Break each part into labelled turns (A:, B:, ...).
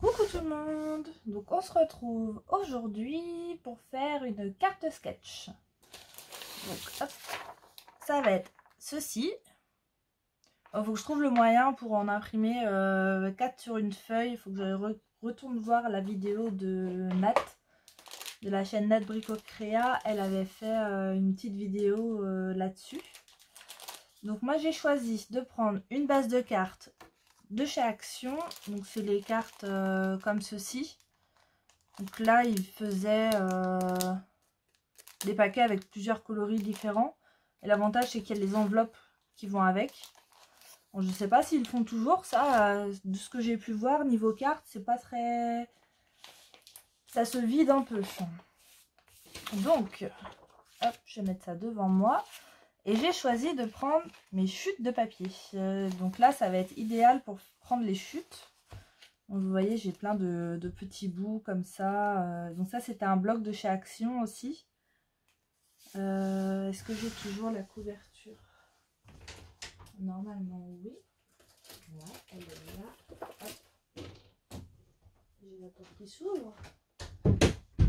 A: Coucou tout le monde. Donc on se retrouve aujourd'hui pour faire une carte sketch. Donc hop, ça va être ceci. Il faut que je trouve le moyen pour en imprimer 4 sur une feuille. Il faut que je retourne voir la vidéo de Nat, de la chaîne Nat Brico Créa. Elle avait fait une petite vidéo là-dessus. Donc moi j'ai choisi de prendre une base de cartes de chez Action. Donc c'est les cartes comme ceci. Donc là il faisait des paquets avec plusieurs coloris différents. Et l'avantage c'est qu'il y a les enveloppes qui vont avec. Bon, je ne sais pas s'ils font toujours ça. De ce que j'ai pu voir niveau cartes, c'est pas très... Ça se vide un peu. Donc, hop, je vais mettre ça devant moi. Et j'ai choisi de prendre mes chutes de papier. Donc là, ça va être idéal pour prendre les chutes. Donc vous voyez, j'ai plein de petits bouts comme ça. Donc ça, c'était un bloc de chez Action aussi. Est-ce que j'ai toujours la couverture? Normalement, oui. Voilà, elle est là. Hop. J'ai la porte qui s'ouvre.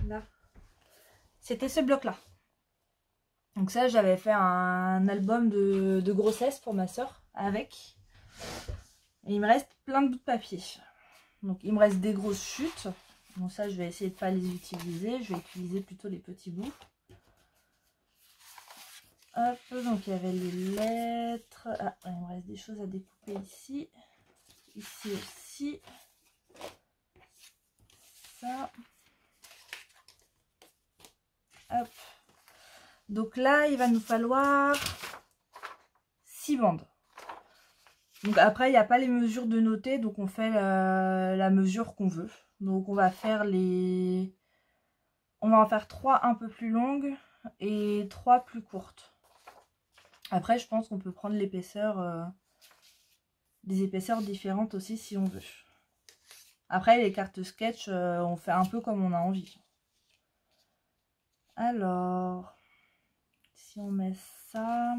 A: Là. C'était ce bloc-là. Donc ça, j'avais fait un album de grossesse pour ma soeur avec. Et il me reste plein de bouts de papier. Donc il me reste des grosses chutes. Donc ça, je vais essayer de ne pas les utiliser. Je vais utiliser plutôt les petits bouts. Hop, donc il y avait les lettres. Ah, il me reste des choses à découper ici. Ici aussi. Ça. Hop. Donc là, il va nous falloir 6 bandes. Donc après, il n'y a pas les mesures de noter, donc on fait la mesure qu'on veut. Donc on va faire les... On va en faire 3 un peu plus longues et 3 plus courtes. Après, je pense qu'on peut prendre l'épaisseur, des épaisseurs différentes aussi si on veut. Après, les cartes sketch, on fait un peu comme on a envie. Alors, si on met ça...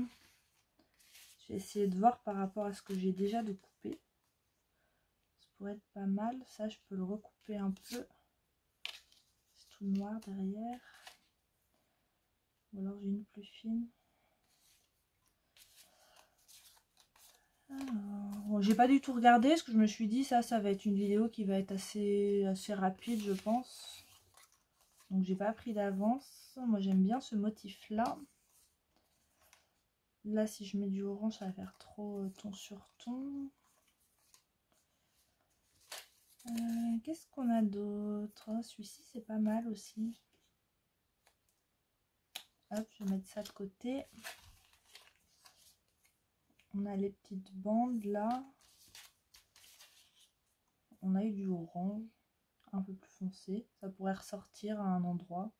A: Je vais essayer de voir par rapport à ce que j'ai déjà de couper. Ça pourrait être pas mal. Ça, je peux le recouper un peu. C'est tout noir derrière. Ou alors j'ai une plus fine. Alors, j'ai pas du tout regardé parce que je me suis dit ça va être une vidéo qui va être assez rapide, je pense. Donc j'ai pas pris d'avance. Moi j'aime bien ce motif là. Là, si je mets du orange, ça va faire trop ton sur ton. Qu'est-ce qu'on a d'autre? Celui-ci, c'est pas mal aussi. Hop, je vais mettre ça de côté. On a les petites bandes là. On a eu du orange, un peu plus foncé. Ça pourrait ressortir à un endroit,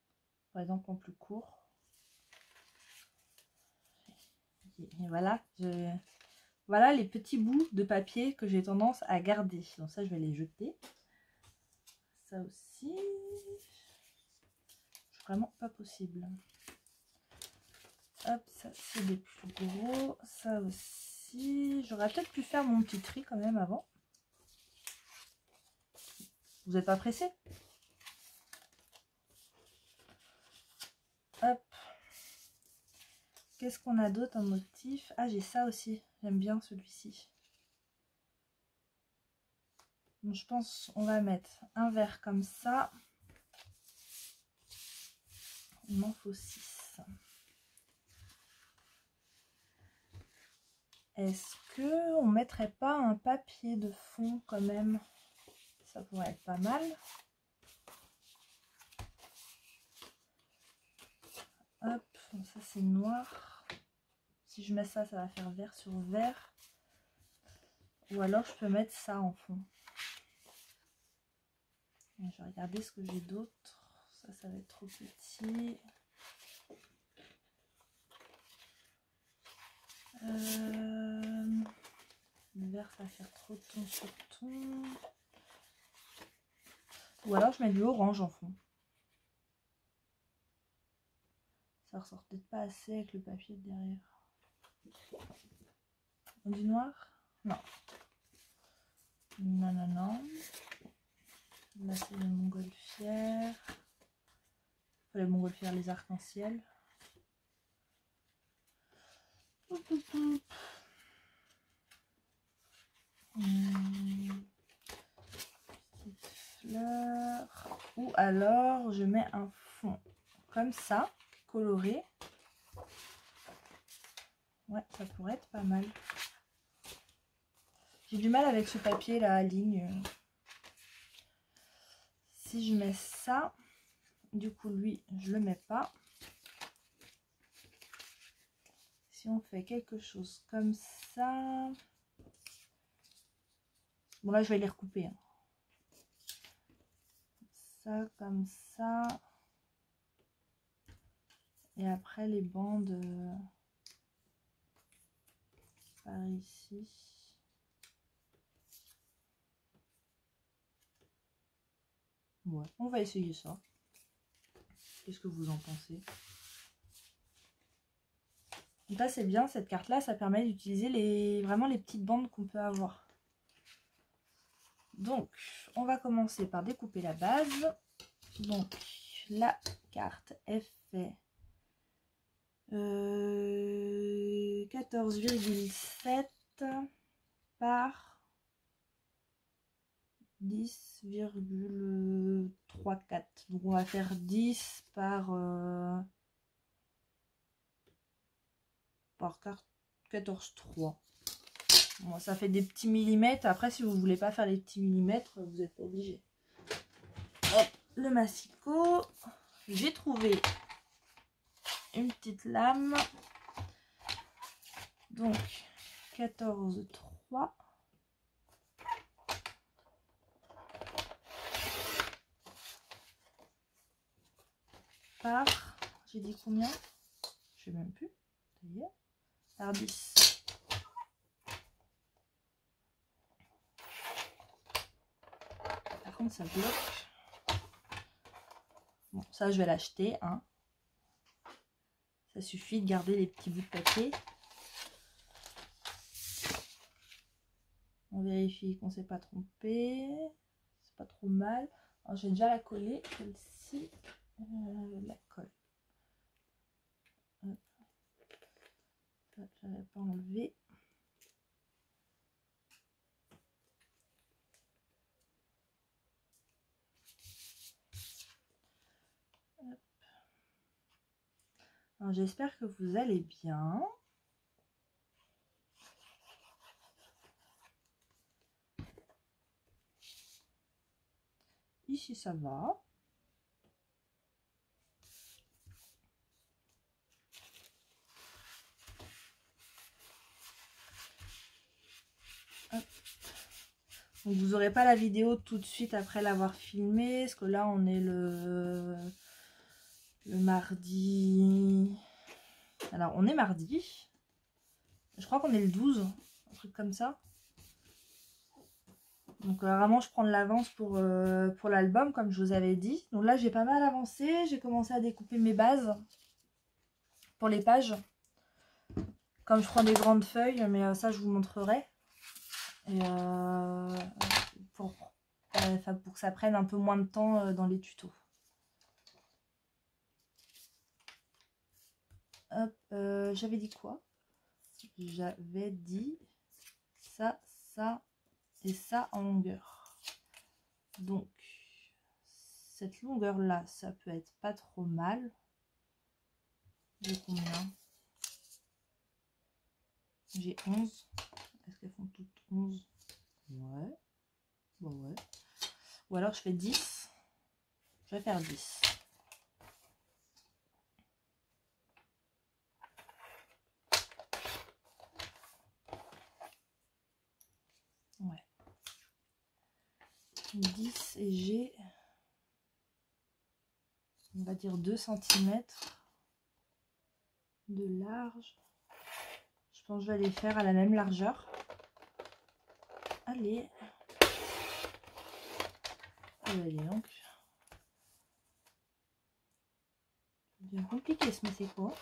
A: par exemple en plus court. Et voilà, voilà les petits bouts de papier que j'ai tendance à garder. Donc ça, je vais les jeter. Ça aussi, c'est vraiment pas possible. Hop, ça c'est des plus gros. Ça aussi, j'aurais peut-être pu faire mon petit tri quand même avant. Vous n'êtes pas pressé? Hop. Qu'est-ce qu'on a d'autre en motif? Ah, j'ai ça aussi. J'aime bien celui-ci. Donc, je pense on va mettre un verre comme ça. Il m'en faut 6. Est-ce que on mettrait pas un papier de fond quand même? Ça pourrait être pas mal. Hop, ça c'est noir. Si je mets ça, ça va faire vert sur vert. Ou alors je peux mettre ça en fond. Je vais regarder ce que j'ai d'autre. Ça va être trop petit. Le vert, ça va faire trop ton sur ton. Ou alors je mets du orange en fond. Ça ressort peut-être pas assez avec le papier de derrière. Du noir? Non. Non, non, non. Là c'est les montgolfières. Enfin, les montgolfières, les arcs-en-ciel. Fleurs. Ou alors je mets un fond comme ça, coloré. Ouais, ça pourrait être pas mal. J'ai du mal avec ce papier là à ligne. Si je mets ça, du coup lui je le mets pas. Si on fait quelque chose comme ça, bon là je vais les recouper, hein. Ça comme ça, et après les bandes par ici. Ouais, on va essayer ça. Qu'est-ce que vous en pensez? Donc là c'est bien, cette carte là ça permet d'utiliser vraiment les petites bandes qu'on peut avoir. Donc on va commencer par découper la base. Donc la carte elle fait 14,7 par 10,34. Donc on va faire 10 par 14,3. Bon, ça fait des petits millimètres. Après, si vous voulez pas faire les petits millimètres, vous n'êtes pas obligé. Hop, le massicot. J'ai trouvé une petite lame. Donc 14,3. Par, j'ai dit combien? Je sais même plus. Par 10. Par contre, ça bloque. Bon, ça, je vais l'acheter, hein. Ça suffit de garder les petits bouts de papier. On vérifie qu'on ne s'est pas trompé. C'est pas trop mal. Alors, j'ai déjà la coller, celle-ci. La colle. Je n'avais pas enlevé. J'espère que vous allez bien. Ici ça va. Hop. Donc vous n'aurez pas la vidéo tout de suite après l'avoir filmée, parce que là on est le mardi. Alors on est mardi. Je crois qu'on est le 12, un truc comme ça. Donc vraiment je prends de l'avance pour l'album comme je vous avais dit. Donc là j'ai pas mal avancé, j'ai commencé à découper mes bases pour les pages. Comme je prends des grandes feuilles, mais ça je vous montrerai. Et pour que ça prenne un peu moins de temps dans les tutos. Hop, j'avais dit quoi? J'avais dit ça, ça et ça en longueur. Donc, cette longueur-là, ça peut être pas trop mal. J'ai combien? J'ai 11. Est-ce qu'elles font toutes 11? Ouais. Bon, ouais. Ou alors je fais 10. Je vais faire 10. Ouais. 10 et j'ai, on va dire 2 cm de large. Je pense que je vais les faire à la même largeur. Allez. Allez donc. C'est bien compliqué ce quoi.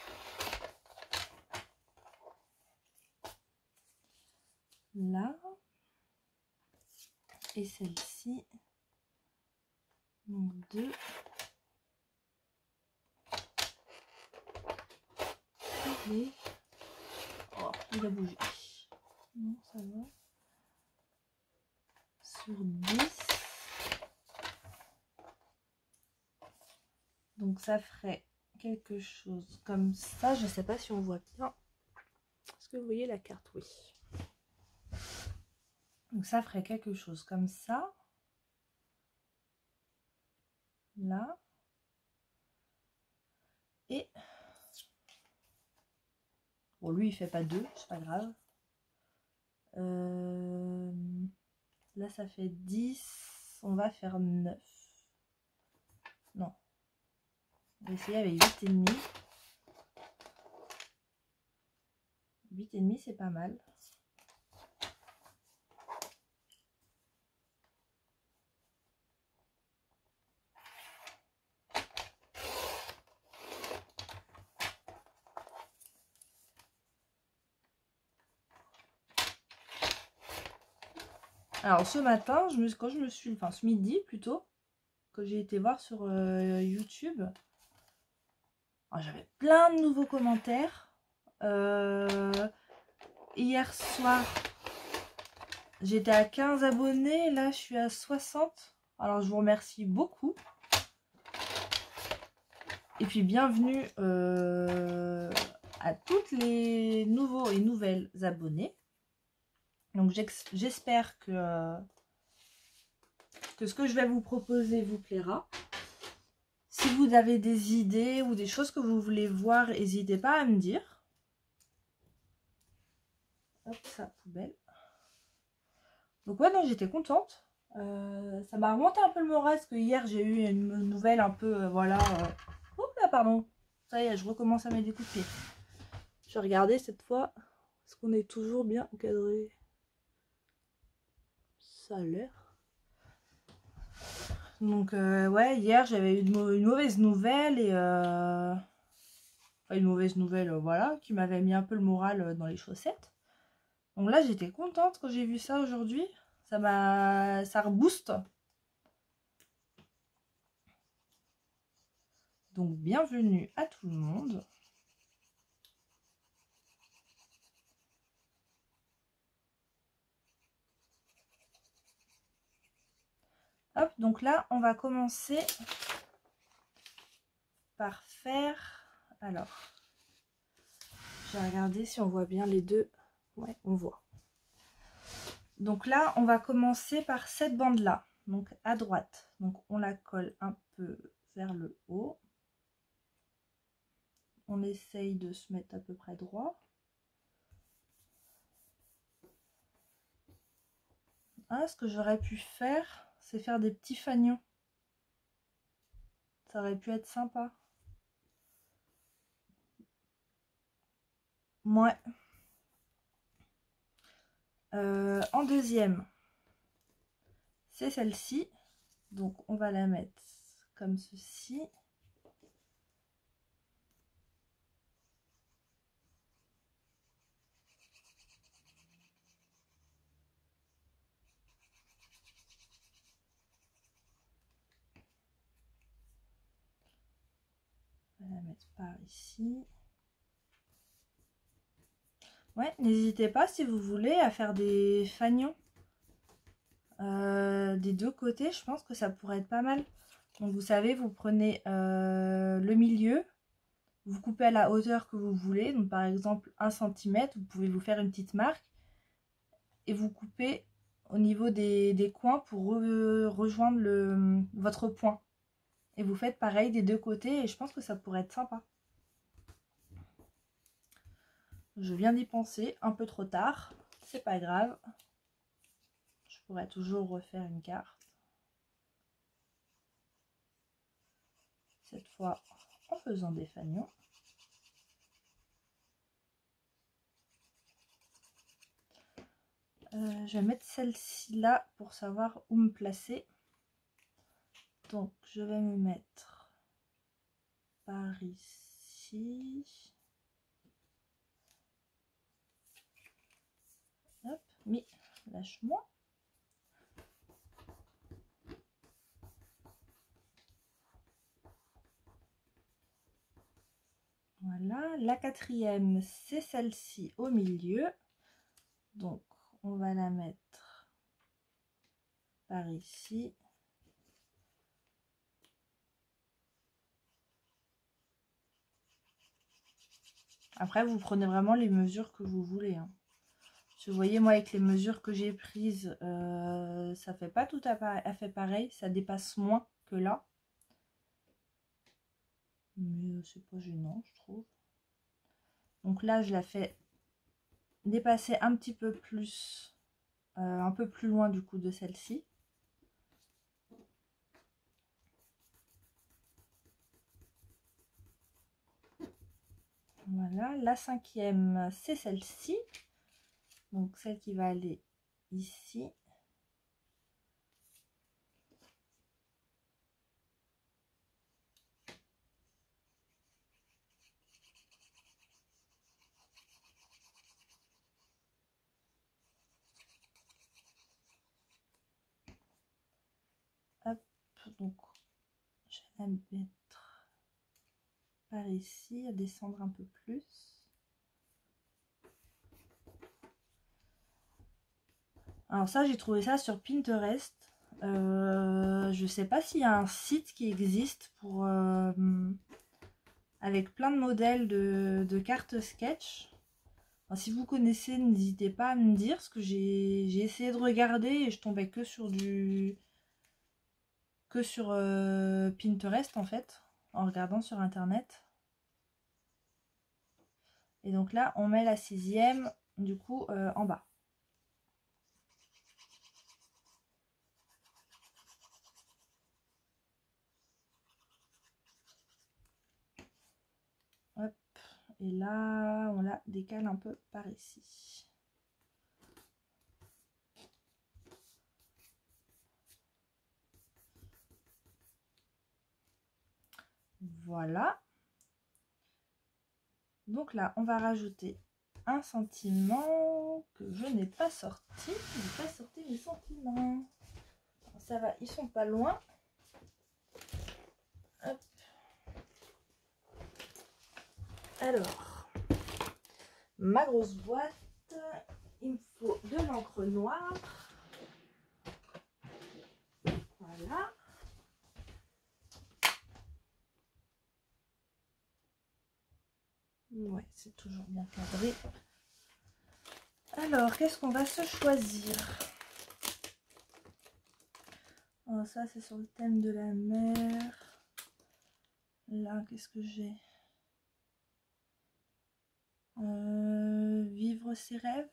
A: Là. Et celle-ci. Donc 2. Allez. Oh, il a bougé. Non, ça va. Sur 10. Donc ça ferait quelque chose comme ça. Je ne sais pas si on voit bien. Est-ce que vous voyez la carte? Oui. Donc ça ferait quelque chose comme ça. Là. Et bon, lui il fait pas 2, c'est pas grave. Là ça fait 10. On va faire 9. Non. On va essayer avec 8,5. 8,5 c'est pas mal. Alors ce matin, quand je me suis, enfin ce midi plutôt, que j'ai été voir sur YouTube, j'avais plein de nouveaux commentaires. Hier soir, j'étais à 15 abonnés, là je suis à 60. Alors je vous remercie beaucoup. Et puis bienvenue à toutes les nouveaux et nouvelles abonnés. Donc j'espère que ce que je vais vous proposer vous plaira. Si vous avez des idées ou des choses que vous voulez voir, n'hésitez pas à me dire. Hop, ça, poubelle. Donc ouais, non, j'étais contente. Ça m'a remonté un peu le moral parce que hier j'ai eu une nouvelle un peu, voilà. Oups là, pardon. Ça y est, je recommence à mettre des coups de pied. Je vais regarder cette fois. Est-ce qu'on est toujours bien encadré? Ça a l'air. Donc ouais, hier j'avais eu une mauvaise nouvelle et une mauvaise nouvelle, voilà, qui m'avait mis un peu le moral dans les chaussettes. Donc là j'étais contente quand j'ai vu ça aujourd'hui. Ça rebooste. Donc bienvenue à tout le monde. Hop, donc là on va commencer par faire, alors je vais regarder si on voit bien les deux. Ouais, on voit. Donc là on va commencer par cette bande là, donc à droite. Donc on la colle un peu vers le haut. On essaye de se mettre à peu près droit. Ah, ce que j'aurais pu faire, c'est faire des petits fanions. Ça aurait pu être sympa. Ouais. En deuxième, c'est celle-ci. Donc on va la mettre comme ceci. On va la mettre par ici. Ouais, n'hésitez pas si vous voulez à faire des fanions des deux côtés. Je pense que ça pourrait être pas mal. Donc vous savez, vous prenez le milieu, vous coupez à la hauteur que vous voulez. Donc par exemple 1 cm, vous pouvez vous faire une petite marque. Et vous coupez au niveau des coins pour rejoindre votre point. Et vous faites pareil des deux côtés et je pense que ça pourrait être sympa. Je viens d'y penser un peu trop tard, c'est pas grave. Je pourrais toujours refaire une carte. Cette fois en faisant des fanions. Je vais mettre celle-ci là pour savoir où me placer. Donc je vais me mettre par ici. Hop, mais lâche-moi. Voilà, la quatrième, c'est celle-ci au milieu. Donc, on va la mettre par ici. Après, vous prenez vraiment les mesures que vous voulez. Hein. Vous voyez, moi, avec les mesures que j'ai prises, ça fait pas tout à fait pareil. Ça dépasse moins que là. Mais c'est pas gênant, je trouve. Donc là, je la fais dépasser un petit peu plus, un peu plus loin du coup de celle-ci. Voilà, la cinquième, c'est celle-ci. Donc celle qui va aller ici. Hop, donc je vais la mettre par ici, à descendre un peu plus. Alors ça, j'ai trouvé ça sur Pinterest. Je sais pas s'il y a un site qui existe pour avec plein de modèles de cartes sketch. Alors, si vous connaissez, n'hésitez pas à me dire, parce que j'ai essayé de regarder et je tombais que sur Pinterest en fait, en regardant sur internet. Et donc là, on met la sixième du coup en bas. Hop, et là, on la décale un peu par ici. Voilà. Donc là, on va rajouter un sentiment que je n'ai pas sorti. Je n'ai pas sorti mes sentiments. Alors, ça va, ils sont pas loin. Hop. Alors, ma grosse boîte, il me faut de l'encre noire. Voilà. Ouais, c'est toujours bien cadré. Alors, qu'est-ce qu'on va se choisir? Oh, ça, c'est sur le thème de la mer. Là, qu'est-ce que j'ai? Vivre ses rêves.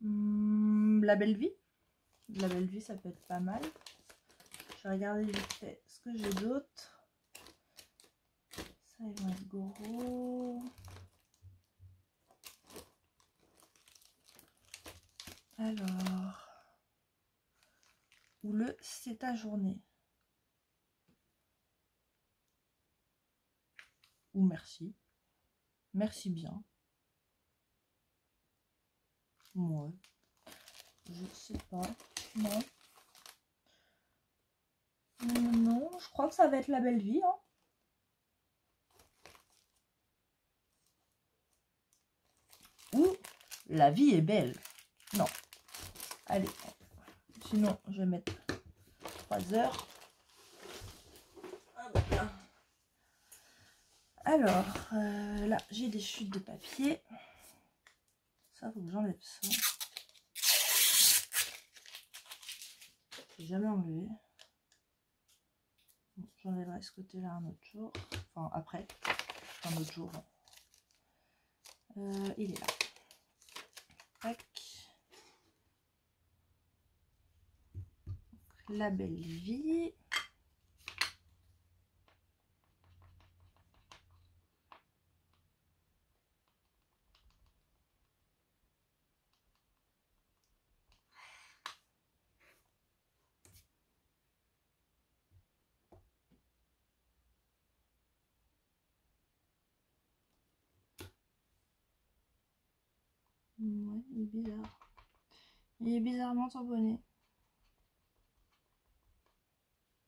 A: La belle vie. La belle vie, ça peut être pas mal. Je vais regarder vite fait ce que j'ai d'autre. Ça, ils vont être gros. Alors, ou le c'est ta journée. Ou merci. Merci bien. Ouais. Je sais pas. Non. Non, je crois que ça va être la belle vie. Hein. Ou la vie est belle. Non. Allez. Sinon, je vais mettre 3 heures. Alors, là, j'ai des chutes de papier. Ça, faut que j'enlève ça. J'ai jamais enlevé. Bon, j'enlèverai ce côté-là un autre jour. Enfin, après. Un autre jour. Il est là. Tac. La belle vie. Ouais, il est bizarre. Il est bizarrement tamponné.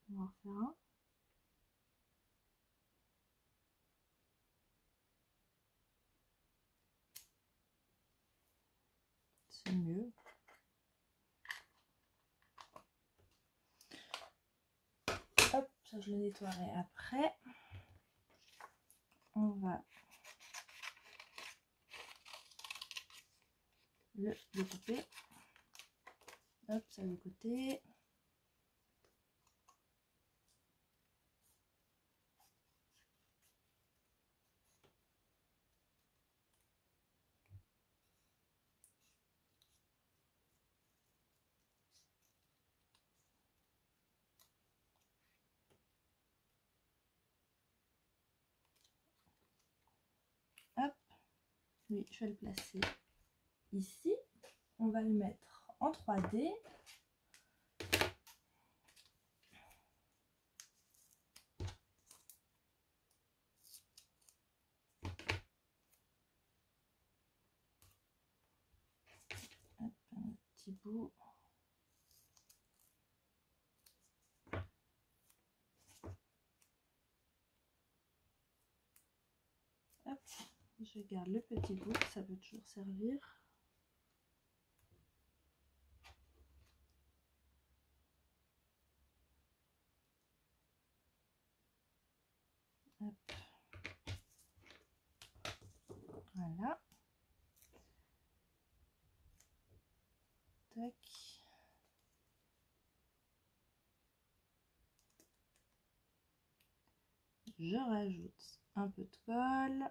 A: On va en refaire un. c'est mieux. Hop, ça je le nettoierai après. On va le découper. Hop, ça de côté. Hop, lui, je vais le placer ici. On va le mettre en 3D. Hop, un petit bout. Hop, je garde le petit bout, ça peut toujours servir. Hop. Voilà. Tac. Je rajoute un peu de colle.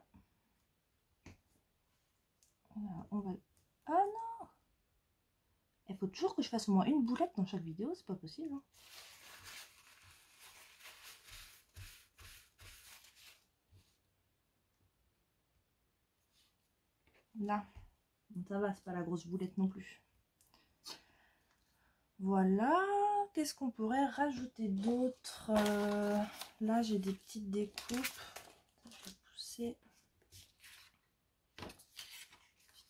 A: Voilà, on va... Ah non! Il faut toujours que je fasse au moins une boulette dans chaque vidéo, c'est pas possible. Hein. Là. Ça va, c'est pas la grosse boulette non plus. Voilà. Qu'est-ce qu'on pourrait rajouter d'autre? Là, j'ai des petites découpes. Je vais pousser.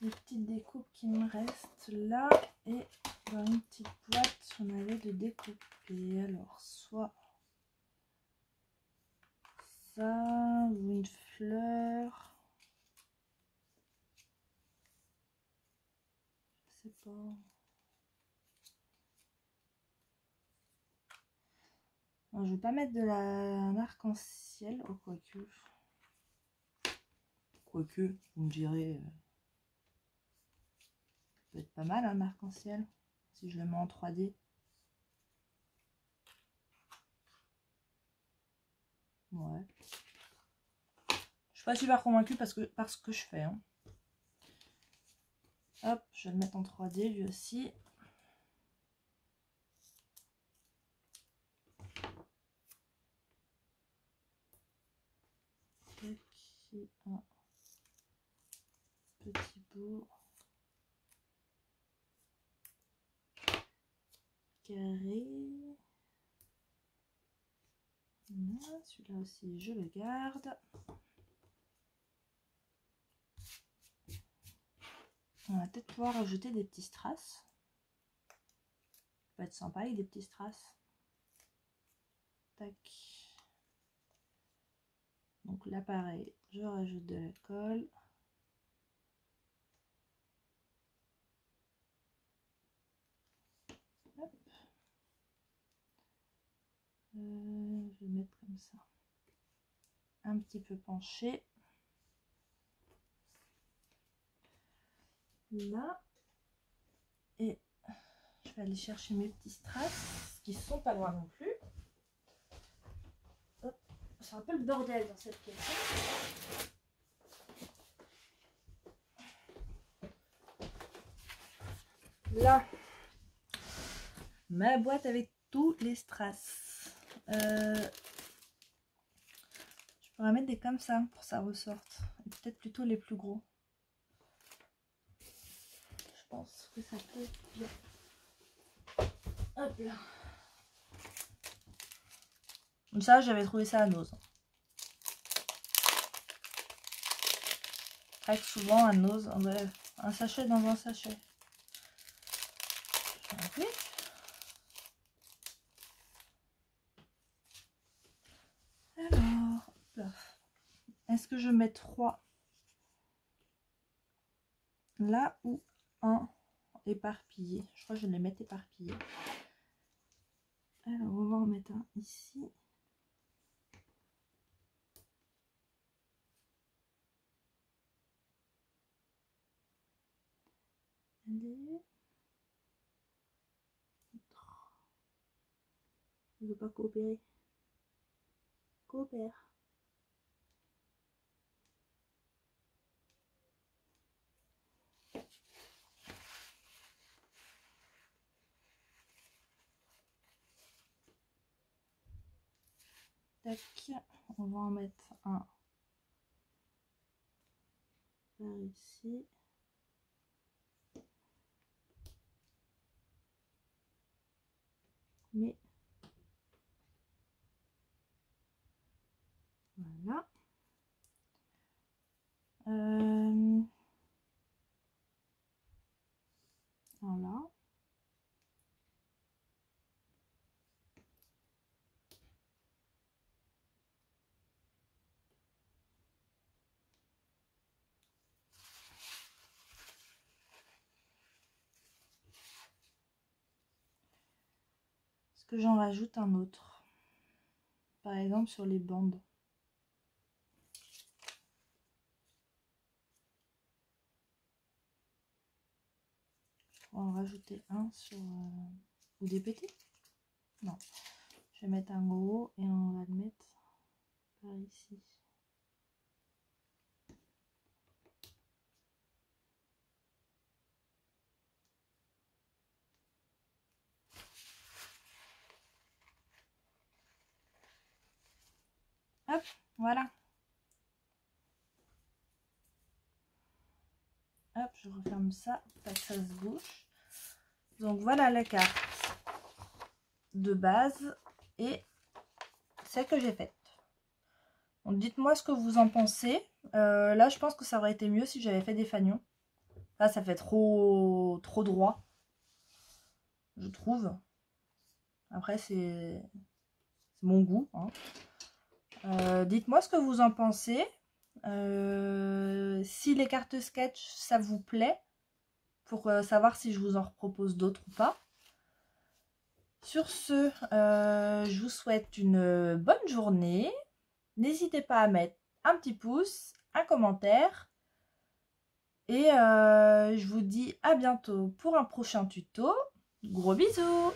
A: Les petites découpes qui me restent là. Et dans une petite boîte, j'en avais de découper. Alors, soit ça ou une fleur. Je sais pas. Non, je vais pas mettre de un arc-en-ciel. Oh, quoique. Quoique, vous me direz. Ça peut être pas mal un arc-en-ciel. Si je le mets en 3D. Ouais. Je suis pas super convaincue par ce que je fais. Hein. Hop, je vais le mettre en 3D lui aussi. Ici, un petit bout. Carré. Celui-là aussi, je le garde. On va peut-être pouvoir rajouter des petits strass. Ça peut être sympa avec des petits strass. Tac. Donc là, pareil, je rajoute de la colle. Hop. Je vais mettre comme ça. Un petit peu penché. Là. Et je vais aller chercher mes petits strass qui sont pas loin non plus. C'est un peu le bordel dans cette pièce. Là, ma boîte avec tous les strass. Je pourrais mettre des comme ça pour que ça ressorte. Et peut-être plutôt les plus gros. Je pense que ça peut être bien. Hop là. Donc ça, j'avais trouvé ça à Nose. Très souvent à Nose, un sachet dans un sachet. Alors, est-ce que je mets 3 là ou 1 éparpillés. Je crois que je vais les mettre éparpillés. Alors, on va en mettre un ici. Allez. Il ne veut pas coopérer. Coopère. Tac. On va en mettre un par ici. Mais voilà. Voilà. Est-ce que j'en rajoute un autre? Par exemple sur les bandes. On va en rajouter un sur... ou des petits? Non. Je vais mettre un gros et on va le mettre par ici. Hop, voilà. Hop, je referme ça, pas que ça se bouche. Donc voilà la carte de base et celle que j'ai faite. Donc dites-moi ce que vous en pensez. Là, je pense que ça aurait été mieux si j'avais fait des fanions. Là, ça fait trop droit, je trouve. Après, c'est mon goût. Hein. Dites-moi ce que vous en pensez. Si les cartes sketch, ça vous plaît, pour savoir si je vous en propose d'autres ou pas. Sur ce, je vous souhaite une bonne journée. N'hésitez pas à mettre un petit pouce, un commentaire. Et je vous dis à bientôt pour un prochain tuto. Gros bisous!